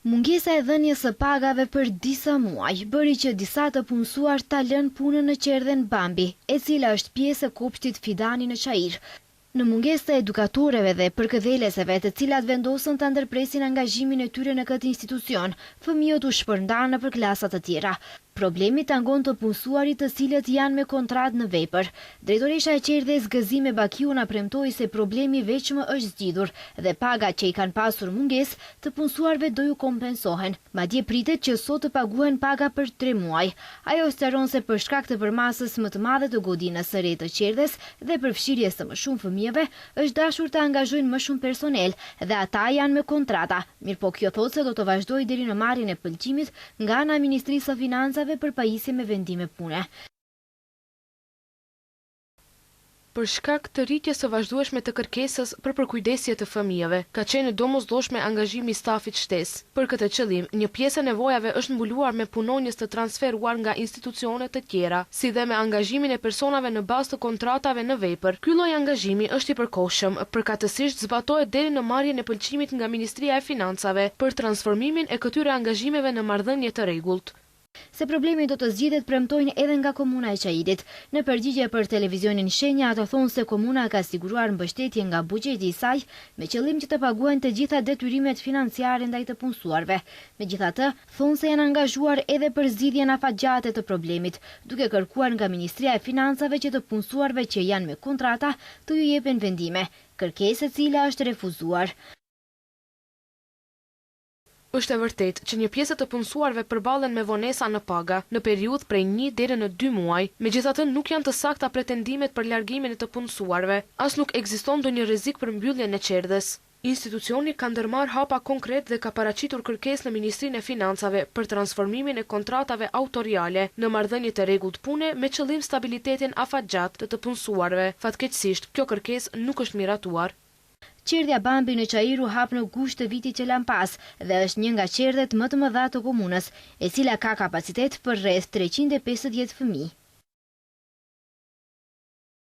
Mungesa e dhënies së pagave për disa muaj bëri që disa të punësuar ta lënë punën në qerdhen Bambi, e cila është pjesë e kopshtit Fidani në Çajir. Në mungesë të edukatorëve dhe përkëdheleseve të cilat vendosën ta ndërpresin angazhimin e tyre në këtë institucion, fëmijët u shpërndan nëpër klasa të tjera. Problemi tangon të punësuarit të cilët janë me kontratë në vepër. Drejtoresha e Qerdhes Gëzime Bakiu na premtoi se problemi veç më është zgjidhur dhe pagat që i kanë pasur mungesë të punësuarve do ju kompensohen. Madje pritet që sot të paguhen paga për 3 muaj. Ajo sqaron se për shkak të përmasës më të madhe të godinës së re të Qerdhes dhe përfshirjes së më shumë fëmijëve, është dashur të angazhojnë më shumë personel dhe ata janë me kontrata. Mirpo kjo thotë se do të vazhdojë deri në marrjen e pëlqimit nga ana e Ministrisë së Financave për pajisje me vendime pune. Për shkak të rritjes së vazhdueshme të kërkesës për përkujdesje të fëmijëve, ka qenë domosdoshme angazhimi i stafit shtesë. Për këtë qëllim, një pjesë e nevojave është mbuluar me punonjës të transferuar nga institucione të tjera, si dhe me angazhimin e personave në bazë të kontratave në vepër. Ky lloj angazhimi është i përkohshëm, përkatësisht zbatohet deri në marrjen e pëlqimit nga Ministria e Financave për transformimin e këtyre angazhimeve në marrëdhënie të rregullt. Se problemi do të zgjidhet premtojnë edhe nga komuna e Çajirit. Në përgjigje për televizionin Shenja, ata thonë se komuna ka siguruar mbështetje nga buxheti i saj me qëllim që të paguajnë të gjitha detyrimet financiare ndaj të punësuarve. Megjithatë, thonë se janë angazhuar edhe për zgjidhjen afatgjate të problemit, duke kërkuar nga Ministria e Financave që të punësuarve që janë me kontrata të ju jepen vendime, kërkesë e cila është refuzuar. Është e vërtetë që një pjesë të punësuarve përballen me vonesa në paga në periudhë prej 1 deri në 2 muaj, megjithatë nuk janë të sakta pretendimet për largimin e të punësuarve, as nuk ekziston ndonjë rrezik për mbylljen e Qerdhes. Institucioni ka ndërmarrë hapa konkret dhe ka paraqitur kërkesë në Ministrinë e Financave për transformimin e kontratave autoriale në marrëdhënie të rregullt pune me qëllim stabilitetin afatgjat të punësuarve. Fatkeqësisht, kjo kërkesë nuk është miratuar. Qerdhja Bambi në Çajir u hap në gusht të vitit që lan pas dhe është një nga qerdhet më të mëdha të komunës, e cila ka kapacitet për rreth 350 fëmijë.